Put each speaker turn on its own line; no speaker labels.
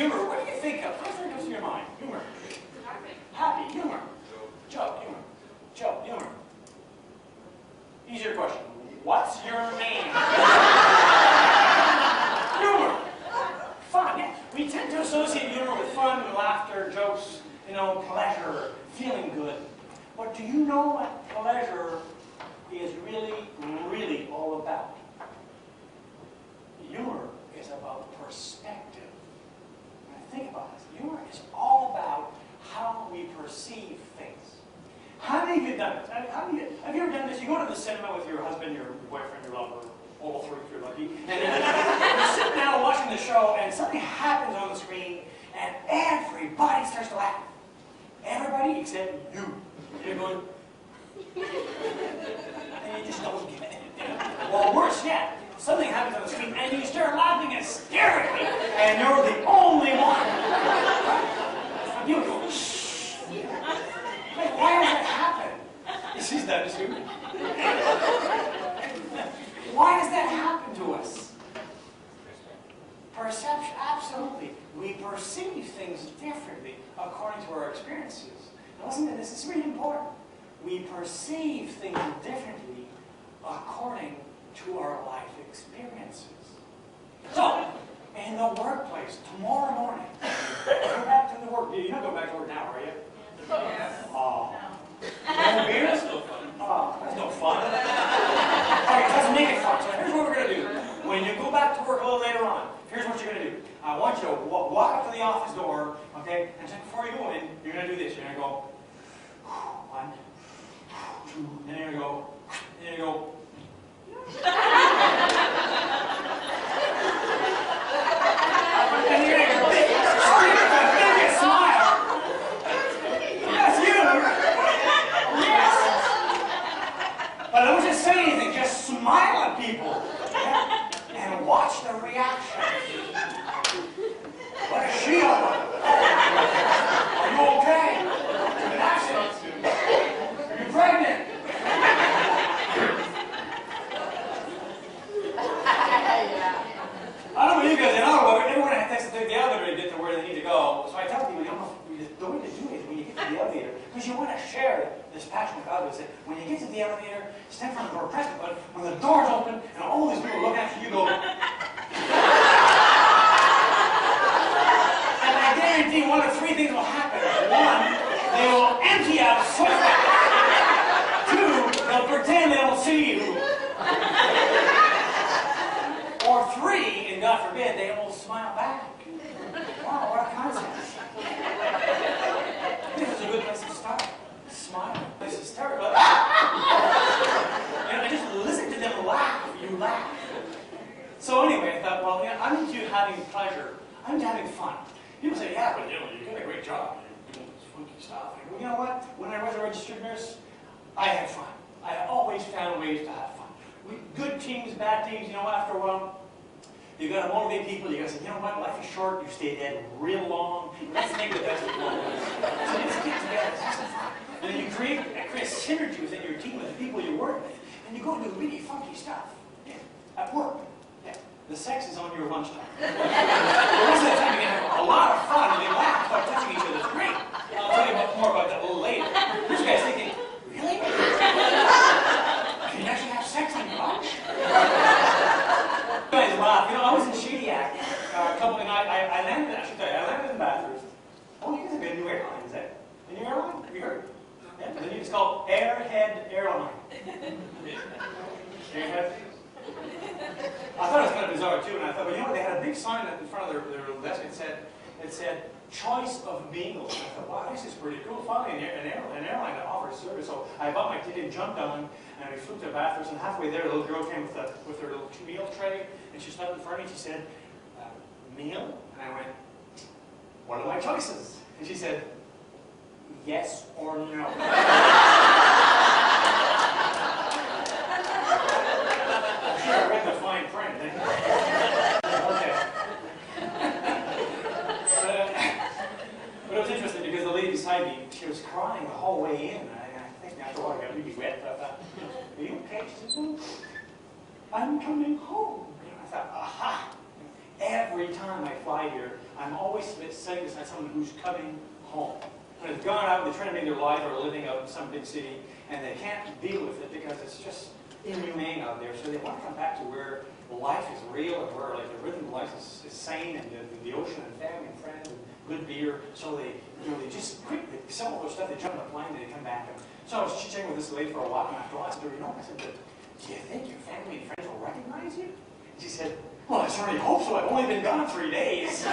humor, what do you think of? First thing that comes to your mind. Humor. Happy. Humor. Joke. Humor. Joke. Humor. Easier question. What's your name? Humor. Fun. Yeah. We tend to associate humor with fun, laughter, jokes, you know, pleasure, feeling good. But do you know what pleasure is really all about? Humor is about perspective. Now think about this. Humor is all about how we perceive things. How many of you have done this? Have you ever done this? You go to the cinema with your husband, your boyfriend, your lover, all three if you're lucky, and you're sitting down watching the show, and something happens on the screen, and everybody starts to laugh. Everybody except you. You're going, and you just don't get it. You know? Or worse yet, something happens on the screen, and you start laughing hysterically, and you're the only one. And you go, shh. Like, why does that happen? She's done too. Why does that happen to us? Perception, absolutely. We perceive things differently according to our experiences. Now listen to this, it's really important. We perceive things differently according to our life experiences. So, in the workplace, tomorrow morning, go back to the work. You're not going back to work now, are you?
Yes.
Oh. No beers? Oh, that's no fun. Alright, let's make it fun. So here's what we're going to do. When you go back to work a little later on, here's what you're going to do. I want you to walk up to the office door, okay, and just before you go in, you're going to do this. You're going to go, 1, 2, and then you're going to go, and then you're going to go. And you're going to go, big smile. That's you. Yes. But don't just say anything, just smile at people. And watch the reaction. What is she on? Are you okay? An accident? Are you pregnant? I don't know about you guys, in Ottawa, everyone has to take the elevator to get to where they need to go. So I tell people, the way to do it is when you get to the elevator, because you want to share this passion with others. That when you get to the elevator, stand in front of the door, press the button, when the door's open, and all these people look after you, go. And I guarantee one of three things will happen. One, they will empty out so fast. Two, they'll pretend they don't see you. Or three, and God forbid, they will smile back. Wow, what a concept. This is a good place to start. Smile. This is terrible. And just listen to them laugh. You laugh. So anyway, I thought, well, yeah, I'm into having pleasure. I'm into having fun. People say, yeah, but you got a great job. You're doing this funky stuff. I go, you know what? When I was a registered nurse, I had fun. I always found ways to have fun. Good teams, bad teams, you know, after a while, you got to motivate people. You got to say, you know what, life is short. You stay dead real long. Let's make the best of it. So let's get together. Have some fun. And then you create synergy within your team with the people you work with. And you go do really funky stuff. Yeah. At work. Yeah. The sex is on your lunchtime. The rest of the time you can have a lot of fun and they laugh, start touching each other. It's great. I'll tell you more about that a little later. This guy's thinking, really? Can you actually have sex on your lunch? You guys laugh. You know, I was in Shediac a couple of nights. I landed, actually, I landed in Bathurst. Oh, you guys have got a new airline, is that? A new airline? Have you heard? Yeah, the new, it's called Airhead Airline. Airhead? I thought it was kind of bizarre too, and I thought, well, you know what? They had a big sign in front of their desk. It said, choice of meals. I thought, wow, this is pretty cool. Finally, an airline that offers service. So I bought my ticket, jumped on, and we flew to Bathurst. And halfway there, a little girl came with her little meal tray, and she stopped in front of me. She said, meal? And I went, what are my choices? And she said, yes or no. Sure, I read the fine print. Okay. But it was interesting because the lady beside me, she was crying the whole way in. And I think after a while I got really wet. I thought, are you okay? She said, no, I'm coming home. And I thought, aha. every time I fly here, I'm always sitting beside someone who's coming home. When they've gone out, they're trying to make their life or a living out in some big city, and they can't deal with it because it's just inhumane out there. So they want to come back to where life is real and where like the rhythm of life is sane, and the ocean and family and friends and good beer. So they, they just quick, they sell all their stuff, they jump on a plane, and they come back. And so I was chit-chatting with this lady for a walk, and after a while I said to her, I said, do you think your family and friends will recognize you? She said, well, I certainly hope so. I've only been gone 3 days.